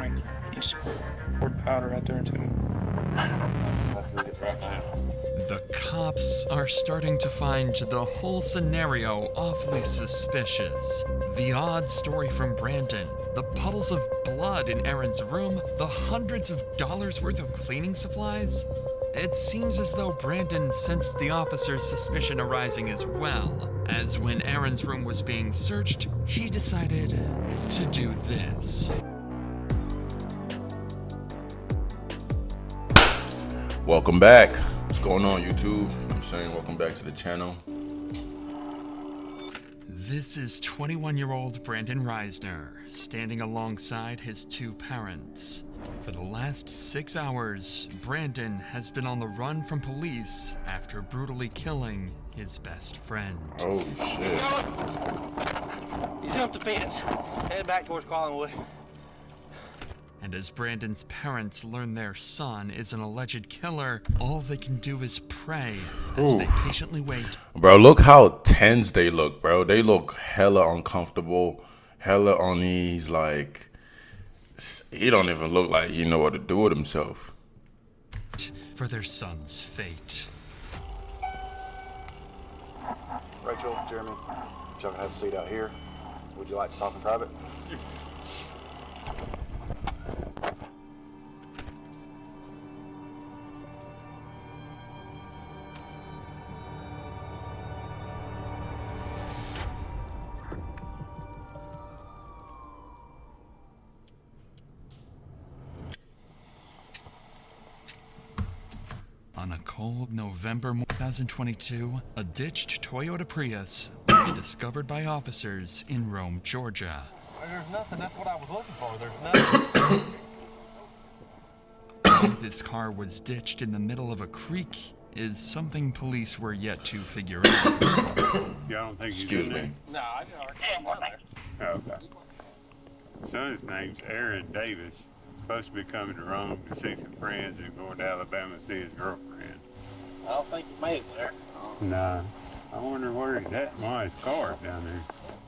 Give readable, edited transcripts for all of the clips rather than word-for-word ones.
behind you. He's poured powder out there too. Let's read it right now. The cops are starting to find the whole scenario awfully suspicious. The odd story from Brandon, the puddles of blood in Aaron's room, the hundreds of dollars worth of cleaning supplies. It seems as though Brandon sensed the officer's suspicion arising as well, as when Aaron's room was being searched, he decided to do this. Welcome back. What's going on, YouTube? I'm saying welcome back to the channel. This is 21-year-old Brandon Reisner, standing alongside his two parents. For the last 6 hours, Brandon has been on the run from police after brutally killing his best friend. Oh, shit. You jumped the fence, headed back towards Collingwood. And as Brandon's parents learn their son is an alleged killer, all they can do is pray as they patiently wait. Bro, look how tense they look, bro. They look hella uncomfortable, hella unease. Like, he don't even look like he know what to do with himself. For their son's fate. Rachel, Jeremy, if y'all can have a seat out here. Would you like to talk in private? On a cold November 2022, a ditched Toyota Prius will be discovered by officers in Rome, Georgia. There's nothing, that's what I was looking for. There's nothing. Why this car was ditched in the middle of a creek is something police were yet to figure out. Y'all don't think he's Excuse in there? me. No, I can't run there. Oh, okay. Son's name's Aaron Davis. Supposed to be coming to Rome to see some friends and going to Alabama to see his girlfriend. I don't think you made it there. Nah. I wonder where he's at. Why his car's down there.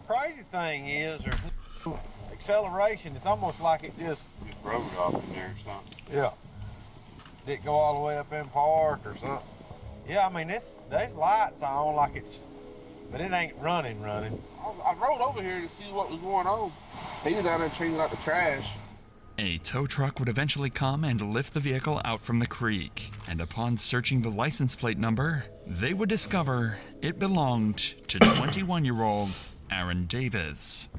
Crazy thing is, there's no acceleration. It's almost like it just Rode off in there or something. yeah. Did it go all the way up in park or something? Yeah, I mean, there's lights on like it's, but it ain't running. I rode over here to see what was going on. He was down there changing out the trash. A tow truck would eventually come and lift the vehicle out from the creek, and upon searching the license plate number, they would discover it belonged to 21-year-old Aaron Davis.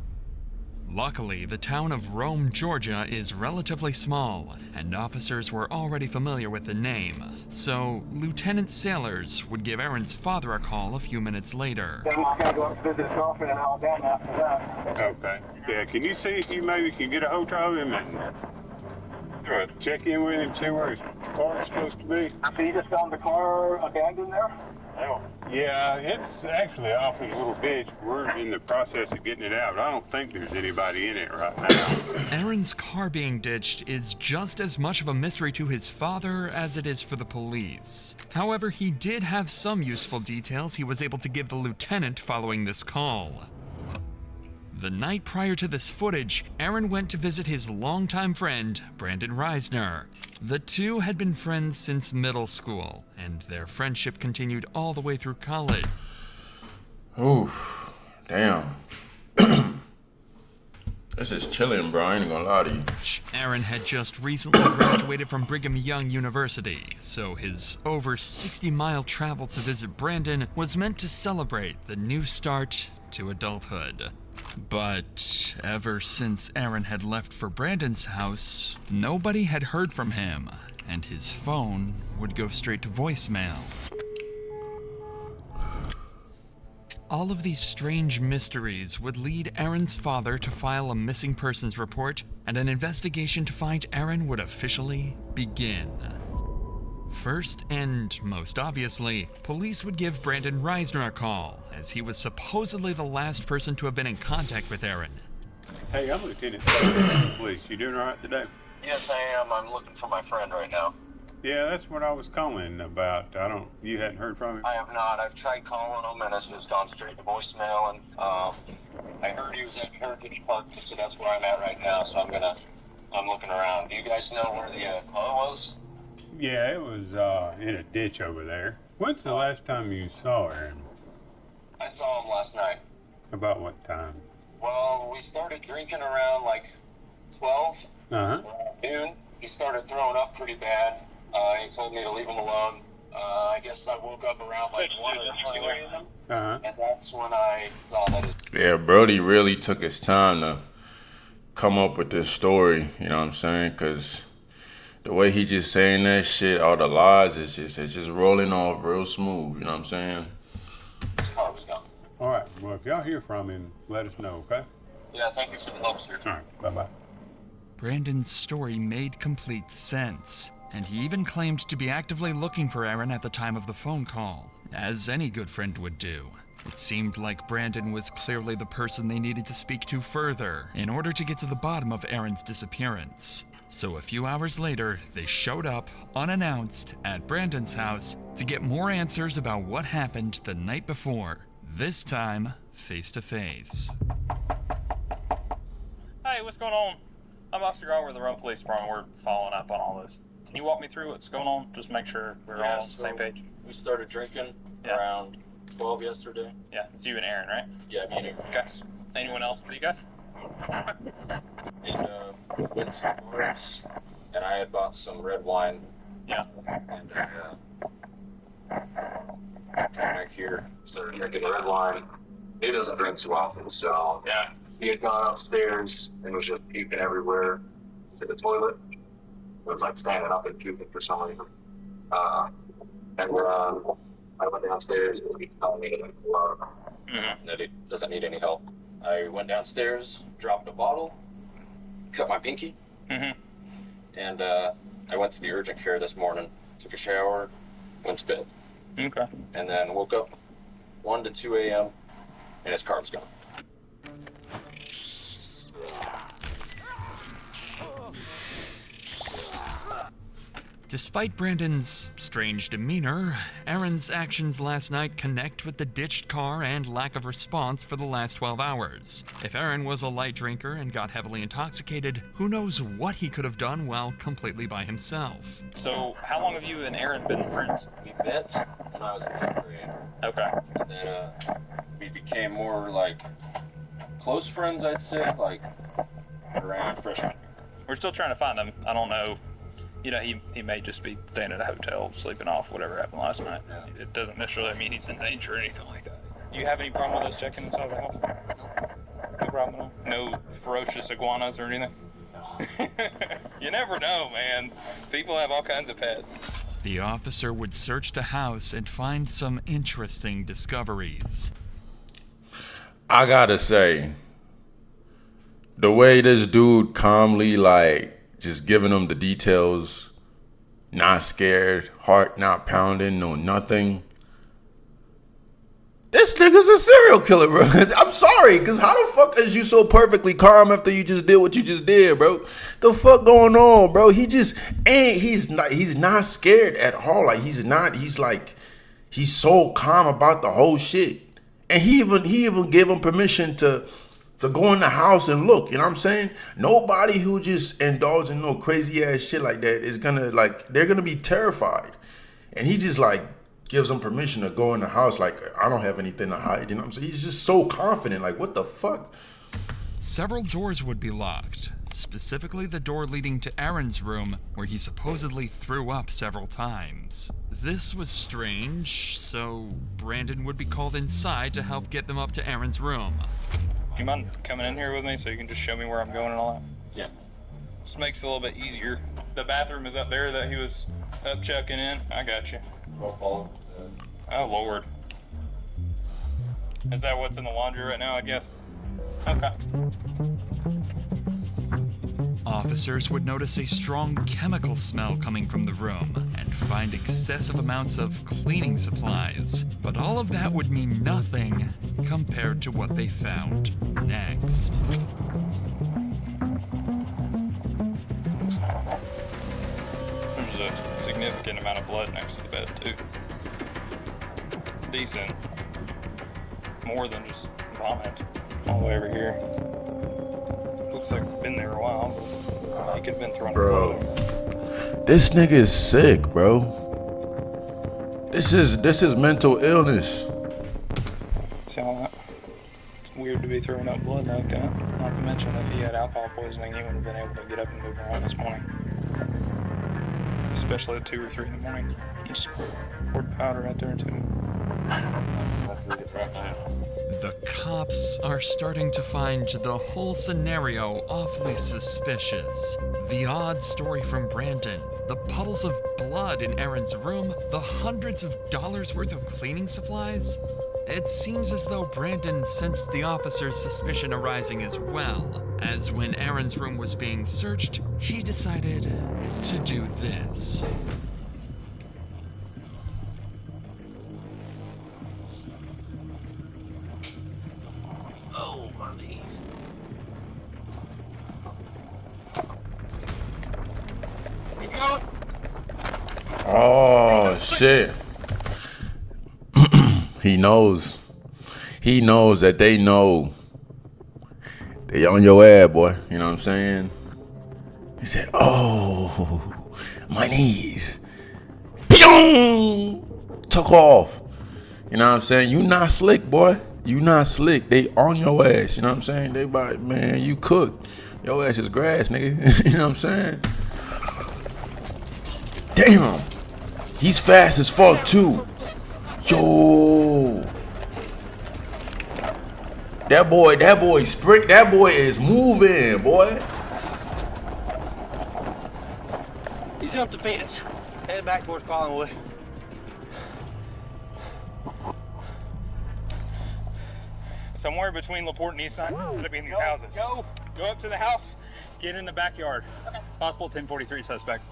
Luckily, the town of Rome, Georgia is relatively small, and officers were already familiar with the name, so Lieutenant Sailors would give Aaron's father a call a few minutes later. Then I gotta go up to visit his girlfriend in Alabama after that. Okay. Yeah, can you see if you maybe can get a hold of him and check in with him, see where his car's supposed to be? So you just found the car abandoned there? Yeah, it's actually off in a little ditch. We're in the process of getting it out. I don't think there's anybody in it right now. Aaron's car being ditched is just as much of a mystery to his father as it is for the police. However, he did have some useful details he was able to give the lieutenant following this call. The night prior to this footage, Aaron went to visit his longtime friend, Brandon Reisner. The two had been friends since middle school, and their friendship continued all the way through college. Ooh, damn. This is chilling, bro. I ain't gonna lie to you. Aaron had just recently graduated from Brigham Young University, so his over 60-mile travel to visit Brandon was meant to celebrate the new start to adulthood. But ever since Aaron had left for Brandon's house, nobody had heard from him, and his phone would go straight to voicemail. All of these strange mysteries would lead Aaron's father to file a missing persons report, and an investigation to find Aaron would officially begin. First, and most obviously, police would give Brandon Reisner a call, as he was supposedly the last person to have been in contact with Aaron. Hey, I'm Lieutenant Sailors, police. You doing all right today? Yes, I am. I'm looking for my friend right now. Yeah, that's what I was calling about. You hadn't heard from him? I have not. I've tried calling him and it's just gone straight to voicemail. And I heard he was at Heritage Park, so that's where I'm at right now. So I'm gonna I'm looking around. Do you guys know where the car was? Yeah, it was in a ditch over there. When's the last time you saw Aaron? I saw him last night. About what time? Well, we started drinking around like 12, Uh-huh. noon. He started throwing up pretty bad. He told me to leave him alone. I guess I woke up around like 1 or 2 a.m. Uh-huh. And that's when I saw that his Yeah, Brody really took his time to come up with this story, you know what I'm saying? Because the way he just saying that shit, all the lies, it's just rolling off real smooth, you know what I'm saying? car was gone. All right. Well, if y'all hear from him, let us know, okay? Yeah, thank you for the help, sir. All right. Bye-bye. Brandon's story made complete sense, and he even claimed to be actively looking for Aaron at the time of the phone call, as any good friend would do. It seemed like Brandon was clearly the person they needed to speak to further in order to get to the bottom of Aaron's disappearance. So a few hours later, they showed up, unannounced, at Brandon's house to get more answers about what happened the night before, this time face to face. Hey, what's going on? I'm Officer Grant with the Rome Police Department. We're following up on all this. Can you walk me through what's going on? Just make sure we're all on the same page. We started drinking Yeah. around 12 yesterday. Yeah, it's you and Aaron, right? Yeah, me and Aaron. Okay. Anyone else with you guys? And went to the bars, and I had bought some red wine. Yeah. And came back here, started drinking red wine. He doesn't drink too often, so Yeah. he had gone upstairs and was just puking everywhere to the toilet. It was like standing up and puking for some reason. And I went downstairs and he told me that he doesn't need any help. I went downstairs, dropped a bottle, cut my pinky, and I went to the urgent care this morning, took a shower, went to bed, Okay. and then woke up 1 to 2 a.m. and his car was gone. Despite Brandon's strange demeanor, Aaron's actions last night connect with the ditched car and lack of response for the last 12 hours. If Aaron was a light drinker and got heavily intoxicated, who knows what he could have done while completely by himself. So, how long have you and Aaron been friends? We met when I was in 5th grade, Okay. and then we became more like close friends, I'd say, like around freshman year. We're still trying to find him. I don't know. You know, he may just be staying at a hotel, sleeping off whatever happened last night. Yeah. It doesn't necessarily mean he's in danger or anything like that. You have any problem with us checking inside the house? No problem at all? No ferocious iguanas or anything? You never know, man. People have all kinds of pets. The officer would search the house and find some interesting discoveries. I gotta say, the way this dude calmly, like, just giving them the details, not scared, heart not pounding, no nothing. This nigga's a serial killer, bro. I'm sorry, because how the fuck is you so perfectly calm after you just did what you just did, bro? The fuck going on, bro? He just ain't, he's not scared at all. Like, he's so calm about the whole shit. And he even gave him permission to go in the house and look, you know what I'm saying? Nobody who just indulge in no crazy ass shit like that is gonna, like, they're gonna be terrified. And he just, like, gives them permission to go in the house like, I don't have anything to hide, you know what I'm saying? He's just so confident, like, what the fuck? Several doors would be locked, specifically the door leading to Aaron's room, where he supposedly threw up several times. This was strange, so Brandon would be called inside to help get them up to Aaron's room. Do you mind coming in here with me so you can just show me where I'm going and all that? Yeah. Just makes it a little bit easier. The bathroom is up there that he was up checking in. I got you. Well, Oh, Lord. Is that what's in the laundry right now, I guess? Okay. Officers would notice a strong chemical smell coming from the room and find excessive amounts of cleaning supplies. But all of that would mean nothing compared to what they found next. There's a significant amount of blood next to the bed, too. Decent. More than just vomit all the way over here. Looks like it's been there a while. He could have been throwing Bro. blood. This nigga is sick, bro. This is mental illness. See all that? It's weird to be throwing up blood like that. Not to mention if he had alcohol poisoning, he wouldn't have been able to get up and move around this morning. Especially at 2 or 3 in the morning. Just poured powder out there too. The cops are starting to find the whole scenario awfully suspicious. The odd story from Brandon, the puddles of blood in Aaron's room, the hundreds of dollars worth of cleaning supplies. It seems as though Brandon sensed the officer's suspicion arising as well, as when Aaron's room was being searched, he decided to do this. Oh, my knees. Keep going. Oh shit. He knows. He knows that they know. They on your ass, boy. You know what I'm saying? He said, "Oh, my knees." Pew! Took off. You know what I'm saying? You not slick, boy. You not slick. They on your ass. You know what I'm saying? They about, man, you cooked. Your ass is grass, nigga. You know what I'm saying? Damn. He's fast as fuck too. Yo. That boy is moving, boy. He jumped the fence, headed back towards Collinwood. Somewhere between LaPorte and East 9, gotta be in these houses. Go up to the house, get in the backyard. Okay. Possible 1043 suspect.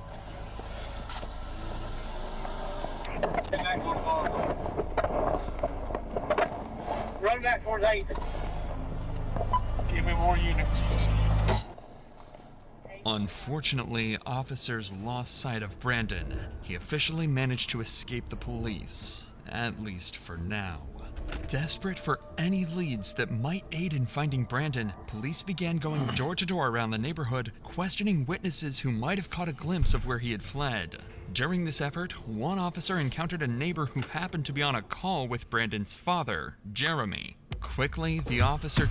Run back towards 8. Give me more units. Unfortunately, officers lost sight of Brandon. He officially managed to escape the police, at least for now. Desperate for any leads that might aid in finding Brandon, police began going door to door around the neighborhood, questioning witnesses who might have caught a glimpse of where he had fled. During this effort, one officer encountered a neighbor who happened to be on a call with Brandon's father, Jeremy. Quickly, the officer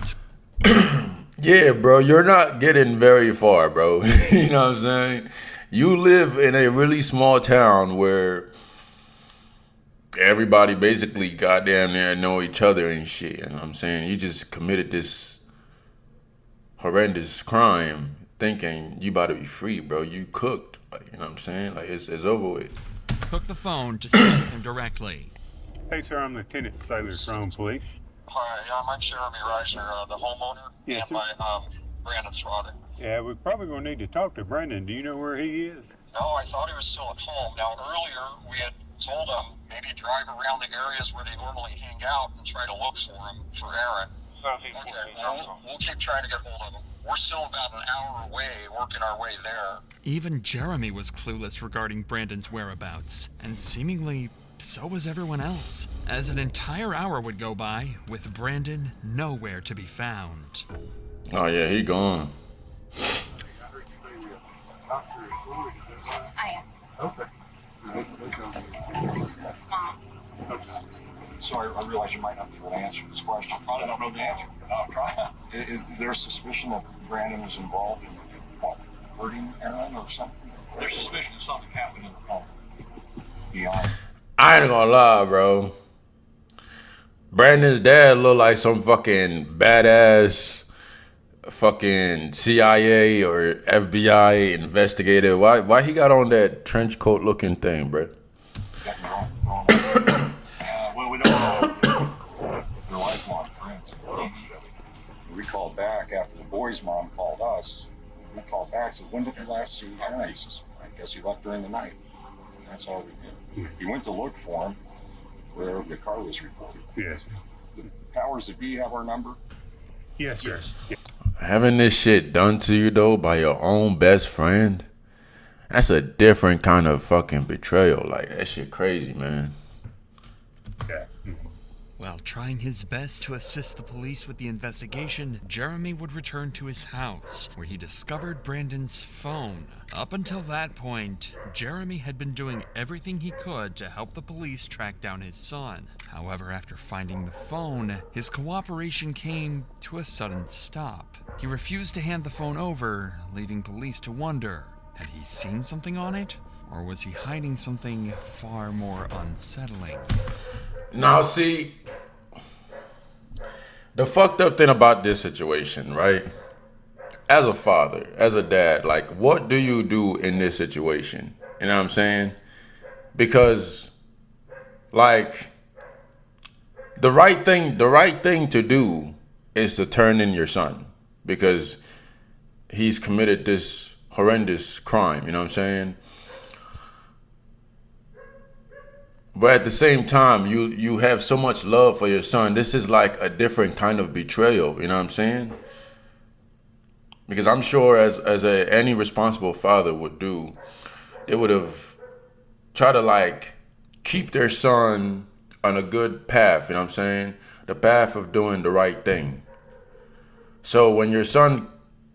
Yeah, bro, you're not getting very far, bro. You know what I'm saying? You live in a really small town where everybody basically goddamn near know each other and shit. You know what I'm saying? You just committed this horrendous crime thinking you about to be free, bro. You cooked. Like, you know what I'm saying? Like, it's over with. took the phone to speak with him directly. Hey, sir, I'm Lieutenant Sailor from Police. Hi, I'm Jeremy Reisner, the homeowner, Yes, and my Brandon's father. Yeah, we're probably going to need to talk to Brandon. Do you know where he is? No, I thought he was still at home. Now, earlier we had told him maybe drive around the areas where they normally hang out and try to look for him, for Aaron. Okay, well, we'll keep trying to get hold of him. We're still about an hour away, working our way there. Even Jeremy was clueless regarding Brandon's whereabouts, and seemingly so was everyone else, as an entire hour would go by with Brandon nowhere to be found. Oh yeah, he gone. I am. Okay. This is Mom. So I realize you might not be able to answer this question. I don't know the answer, but I'll try. Is there suspicion that Brandon was involved in what, hurting Aaron or something? There's suspicion that something happened in the home. Beyond. I ain't gonna lie, bro. Brandon's dad look like some fucking badass fucking CIA or FBI investigator. Why he got on that trench coat looking thing, bro? Well, we don't know. They're lifelong friends. We called back after the boy's mom called us. We called back and said, when did you last see Aaron? He says, I guess he left during the night. And that's all we did. He went to look for him where the car was reported. Yes. The powers that be have our number? Yes, sir. Yes. Having this shit done to you though by your own best friend, that's a different kind of fucking betrayal. Like, that shit crazy, man. Yeah. While trying his best to assist the police with the investigation, Jeremy would return to his house, where he discovered Brandon's phone. Up until that point, Jeremy had been doing everything he could to help the police track down his son. However, after finding the phone, his cooperation came to a sudden stop. He refused to hand the phone over, leaving police to wonder, had he seen something on it? Or was he hiding something far more unsettling? Now, see, the fucked up thing about this situation, right? As a father, as a dad, like, what do you do in this situation? You know what I'm saying? Because, like, the right thing to do is to turn in your son, because he's committed this horrendous crime. You know what I'm saying? But at the same time, you have so much love for your son. This is like a different kind of betrayal, you know what I'm saying? Because I'm sure any responsible father would do, they would have tried to like keep their son on a good path, you know what I'm saying? The path of doing the right thing. So when your son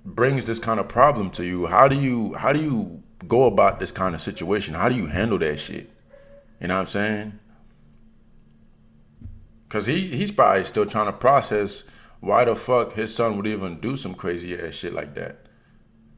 brings this kind of problem to you, how do you go about this kind of situation? How do you handle that shit? You know what I'm saying? Because he's probably still trying to process why the fuck his son would even do some crazy ass shit like that.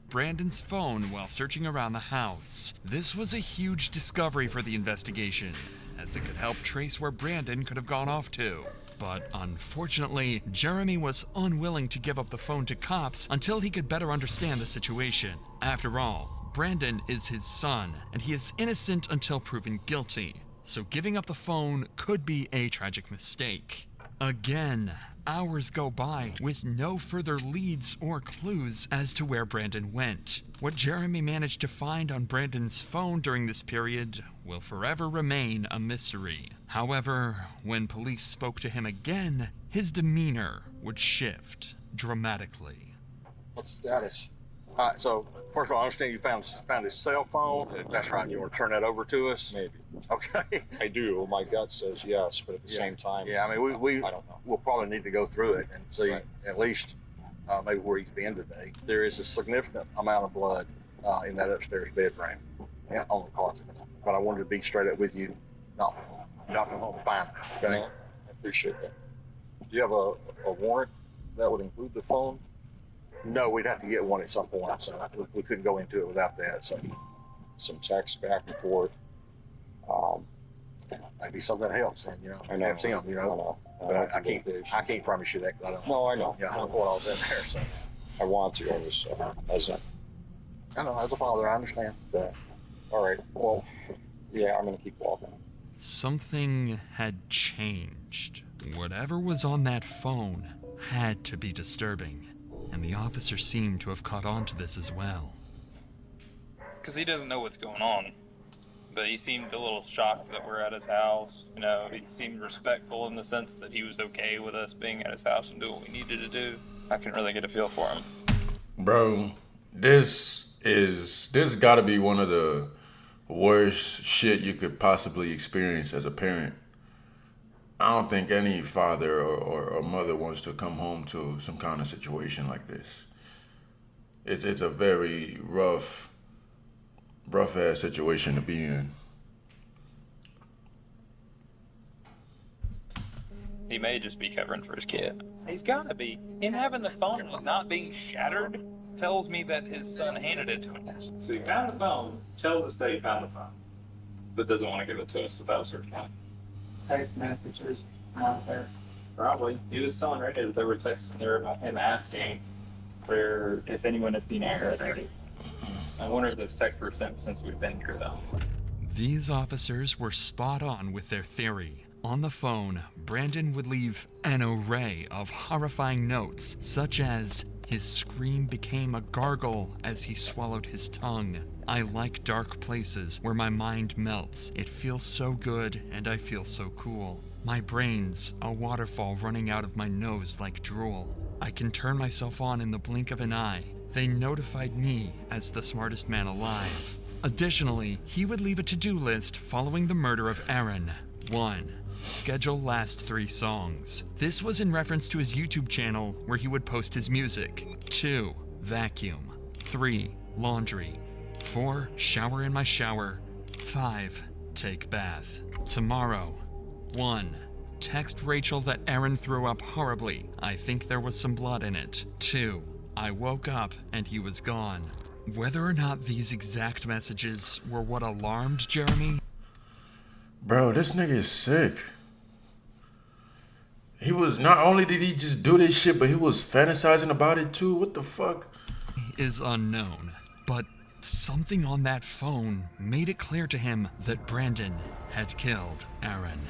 Brandon's phone while searching around the house. This was a huge discovery for the investigation, as it could help trace where Brandon could have gone off to. But unfortunately, Jeremy was unwilling to give up the phone to cops until he could better understand the situation. After all, Brandon is his son, and he is innocent until proven guilty. So giving up the phone could be a tragic mistake. Again, hours go by with no further leads or clues as to where Brandon went. What Jeremy managed to find on Brandon's phone during this period will forever remain a mystery. However, when police spoke to him again, his demeanor would shift dramatically. What's the status? So, first of all, I understand you found his cell phone. That's right. You want to turn that over to us? Maybe. Okay. I do. My gut says yes, but at the same time, yeah. I mean, I don't know. We'll probably need to go through it and see at least maybe where he's been today. There is a significant amount of blood in that upstairs bedroom on the carpet. But I wanted to be straight up with you. Not come home and find it. Okay. No, I appreciate that. Do you have a warrant that would include the phone? No, we'd have to get one at some point, so we couldn't go into it without that. So, some text back and forth. Maybe something helps, and I know. Helps him, But I can't promise you that. I don't. No, I know. Yeah, I don't know what I was in there, so. I want to. I was I know, as a father, I understand. All right. Well, yeah, I'm gonna keep walking. Something had changed. Whatever was on that phone had to be disturbing. And the officer seemed to have caught on to this as well. Because he doesn't know what's going on. But he seemed a little shocked that we're at his house. You know, he seemed respectful in the sense that he was okay with us being at his house and doing what we needed to do. I can really get a feel for him. Bro, this gotta be one of the worst shit you could possibly experience as a parent. I don't think any father or mother wants to come home to some kind of situation like this. It's a very rough ass situation to be in. He may just be covering for his kid. He's gotta be. Him having the phone not being shattered tells me that his son handed it to him. So he found the phone, tells us that he found the phone, but doesn't want to give it to us without searching it. Text messages not there. Probably. He was telling Randy that there were texts there about him asking for if anyone had seen Aaron. I wonder if those texts were sent since we've been here, though. These officers were spot on with their theory. On the phone, Brandon would leave an array of horrifying notes, such as, his scream became a gargle as he swallowed his tongue. I like dark places where my mind melts. It feels so good and I feel so cool. My brain's a waterfall running out of my nose like drool. I can turn myself on in the blink of an eye. They notified me as the smartest man alive. Additionally, he would leave a to-do list following the murder of Aaron. 1. Schedule last 3 songs. This was in reference to his YouTube channel where he would post his music. 2. Vacuum. 3. Laundry. 4. Shower in my shower. 5. Take bath. Tomorrow. 1. Text Rachel that Aaron threw up horribly. I think there was some blood in it. 2. I woke up and he was gone. Whether or not these exact messages were what alarmed Jeremy. Bro, this nigga is sick. He was, not only did he just do this shit, but he was fantasizing about it too. What the fuck? Is unknown, but something on that phone made it clear to him that Brandon had killed Aaron.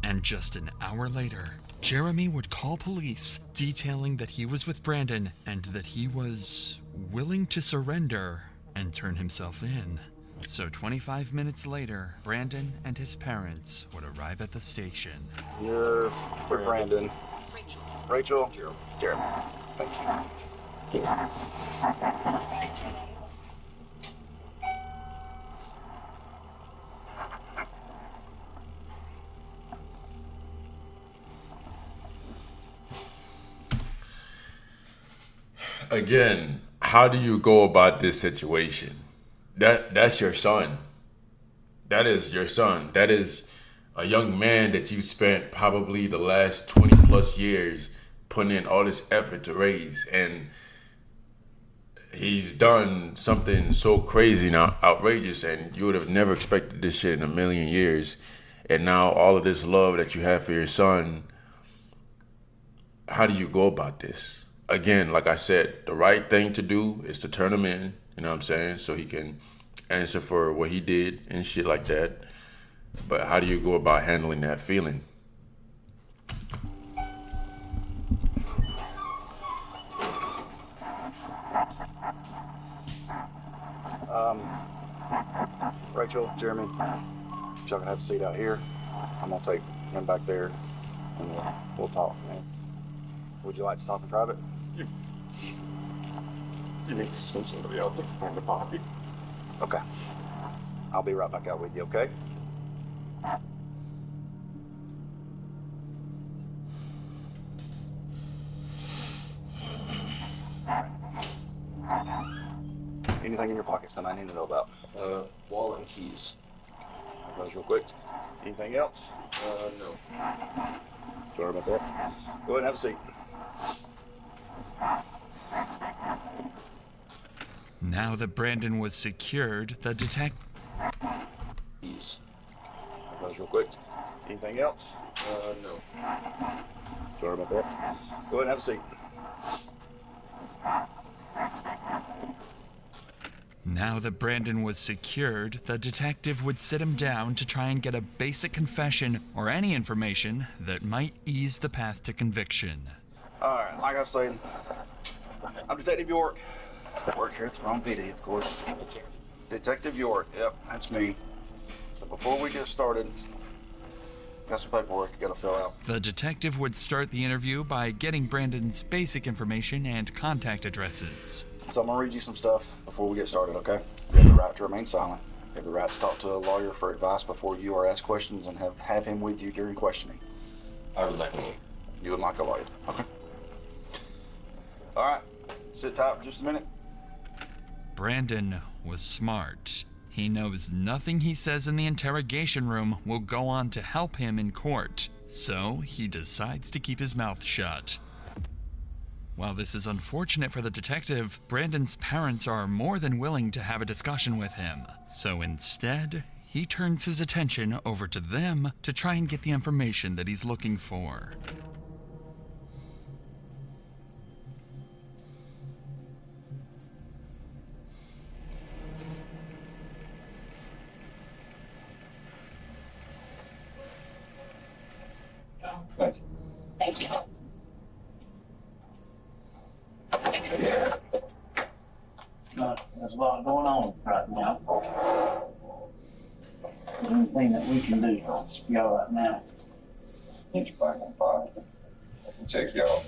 And just an hour later, Jeremy would call police, detailing that he was with Brandon and that he was willing to surrender and turn himself in. So 25 minutes later, Brandon and his parents would arrive at the station. You're with Brandon. Rachel? Jeremy. Thank you. Again, how do you go about this situation? That's your son. That is your son. That is a young man that you spent probably the last 20 plus years putting in all this effort to raise. And he's done something so crazy and outrageous, and you would have never expected this shit in a million years. And now all of this love that you have for your son, how do you go about this? Again, like I said, the right thing to do is to turn him in, you know what I'm saying, so he can answer for what he did and shit like that. But how do you go about handling that feeling? Rachel, Jeremy, if y'all can have a seat out here, I'm gonna take him back there and we'll talk, man. Would you like to talk in private? You need to send somebody out to find the body. Okay. I'll be right back out with you, okay? Anything in your pockets that I need to know about? Wallet and keys. I'll those real quick. Anything else? No. Sorry about that. Go ahead and have a seat. Now that Brandon was secured, the detective. Keys. I'll those real quick. Anything else? No. Sorry about that. Go ahead and have a seat. Now that Brandon was secured, the detective would sit him down to try and get a basic confession or any information that might ease the path to conviction. Alright, like I was saying, I'm Detective York. I work here at the wrong PD, of course. Detective York, yep, that's me. So before we get started, got some paperwork you gotta fill out. The detective would start the interview by getting Brandon's basic information and contact addresses. So I'm gonna read you some stuff before we get started, okay? You have the right to remain silent. You have the right to talk to a lawyer for advice before you are asked questions and have him with you during questioning. I would like a lawyer. You would like a lawyer, okay? All right, sit tight for just a minute. Brandon was smart. He knows nothing he says in the interrogation room will go on to help him in court, so he decides to keep his mouth shut. While this is unfortunate for the detective, Brandon's parents are more than willing to have a discussion with him. So instead, he turns his attention over to them to try and get the information that he's looking for. Thank you. There's a lot going on right now. Anything that we can do to help y'all right now. Get you back on fire. I can take y'all.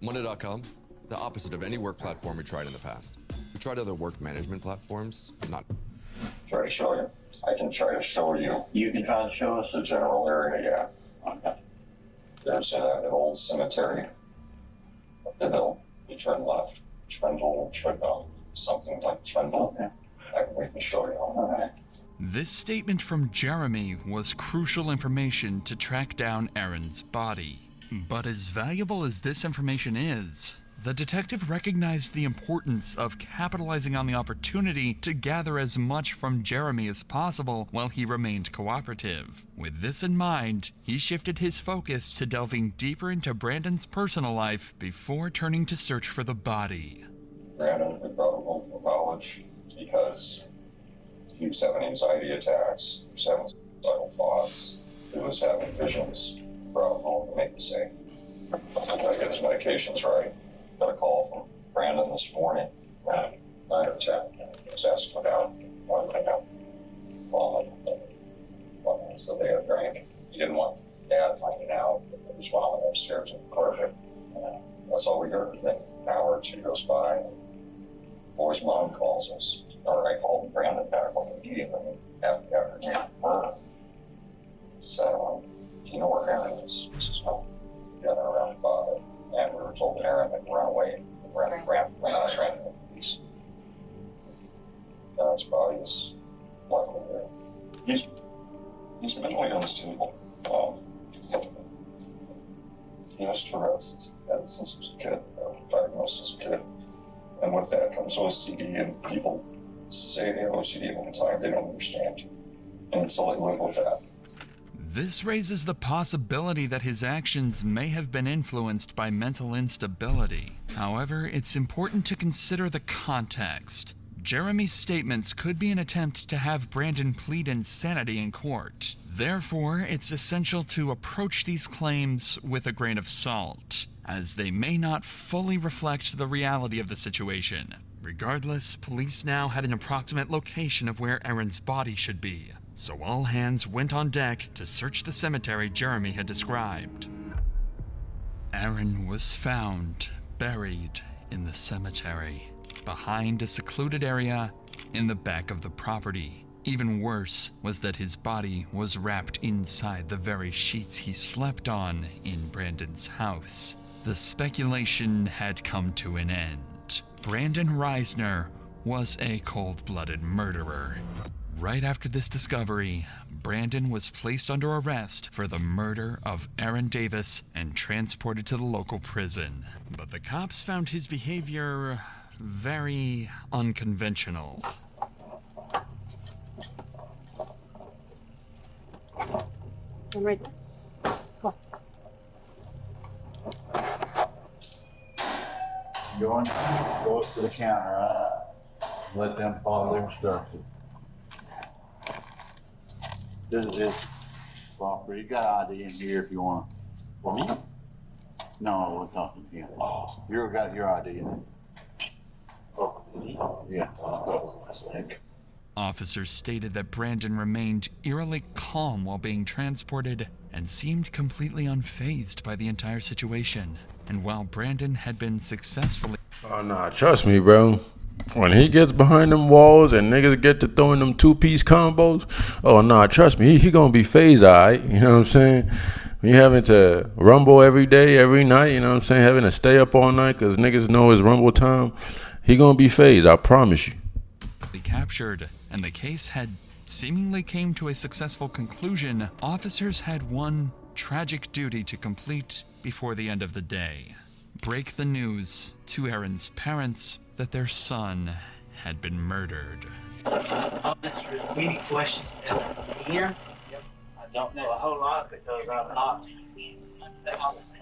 Monday.com. the opposite of any work platform we tried in the past. We tried other work management platforms, not. Try to show you. I can try to show you. You can try to show us The general area, yeah. Okay. There's an old cemetery up the hill. You turn left. Something like Trendle. Okay. We can show you all that. This statement from Jeremy was crucial information to track down Aaron's body. But as valuable as this information is, the detective recognized the importance of capitalizing on the opportunity to gather as much from Jeremy as possible while he remained cooperative. With this in mind, he shifted his focus to delving deeper into Brandon's personal life before turning to search for the body. Brandon, we brought him home from college because he was having anxiety attacks, he was having suicidal thoughts, he was having visions. Brought him home to make him safe. I get his medications right. Got a call from Brandon this morning at 9 or 10. He was asking about one thing out. Vomiting. So they had a drink. He didn't want Dad finding out that he was vomiting upstairs in the carpet. That's all we heard. Then an hour or two goes by. And boy's mom calls us. Or I called Brandon back on the meeting after getting murder. So, do you know where Aaron is? He says, no. Together around 5. And we were told that Aaron had run away. Ran from the police. Aaron's body is luckily there. He's mentally unstable. He has Tourette's since he was a kid, diagnosed as a kid. And with that comes OCD, and people say they have OCD all the time. They don't understand. And so they live with that. This raises the possibility that his actions may have been influenced by mental instability. However, it's important to consider the context. Jeremy's statements could be an attempt to have Brandon plead insanity in court. Therefore, it's essential to approach these claims with a grain of salt, as they may not fully reflect the reality of the situation. Regardless, police now had an approximate location of where Aaron's body should be, so all hands went on deck to search the cemetery Jeremy had described. Aaron was found buried in the cemetery, behind a secluded area in the back of the property. Even worse was that his body was wrapped inside the very sheets he slept on in Brandon's house. The speculation had come to an end. Brandon Reisner was a cold-blooded murderer. Right after this discovery, Brandon was placed under arrest for the murder of Aaron Davis and transported to the local prison. But the cops found his behavior very unconventional. Stand right there. Come on. Go up to the counter, right? Let them follow their instructions. This is his property. You got ID in here if you want. For me? No, we're talking to you. You got your ID in there. Oh, yeah. Officers stated that Brandon remained eerily calm while being transported and seemed completely unfazed by the entire situation. And while Brandon had been successfully... Oh, nah, trust me, bro. When he gets behind them walls and niggas get to throwing them two-piece combos, oh, nah, trust me, he gonna be phased, all right? You know what I'm saying? When you having to rumble every day, every night, you know what I'm saying? Having to stay up all night because niggas know his rumble time, he gonna be phased, I promise you. Captured, and the case had seemingly came to a successful conclusion, officers had one tragic duty to complete before the end of the day. Break the news to Aaron's parents that their son had been murdered. Any questions here? I don't know a whole lot because I'm not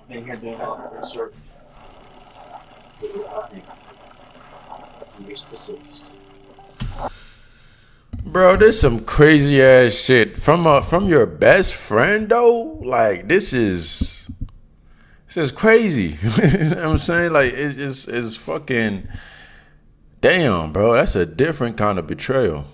been here doing all the research. Be specifics. Bro, this some crazy ass shit from your best friend though. Like this is crazy. You know what I'm saying? Like it's fucking damn, bro. That's a different kind of betrayal.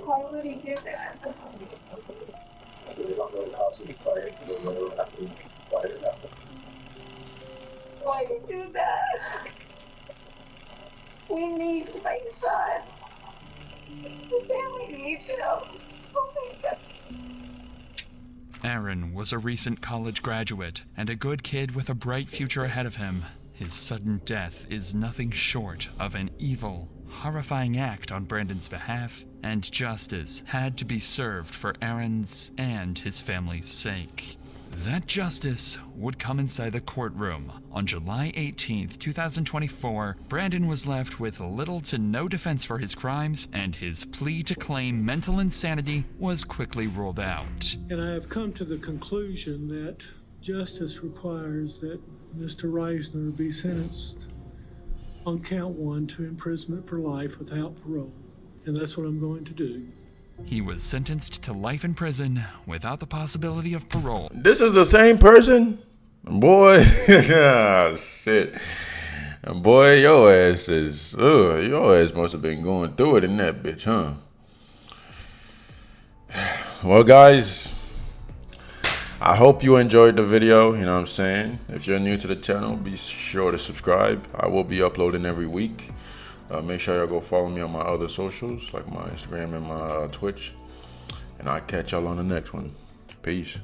Why would he do that? Why you do that? We need my son. The family needs him. Oh my God. Aaron was a recent college graduate and a good kid with a bright future ahead of him. His sudden death is nothing short of an evil, horrifying act on Brandon's behalf, and justice had to be served for Aaron's and his family's sake. That justice would come inside the courtroom. On July 18th, 2024, Brandon was left with little to no defense for his crimes, and his plea to claim mental insanity was quickly ruled out. And I have come to the conclusion that justice requires that Mr. Reisner be sentenced on count 1 to imprisonment for life without parole. And that's what I'm going to do. He was sentenced to life in prison without the possibility of parole. This is the same person? Boy, ah, shit. Boy, your ass must have been going through it in that bitch, huh? Well, guys, I hope you enjoyed the video, you know what I'm saying? If you're new to the channel, be sure to subscribe. I will be uploading every week. Make sure y'all go follow me on my other socials, like my Instagram and my Twitch. And I'll catch y'all on the next one. Peace.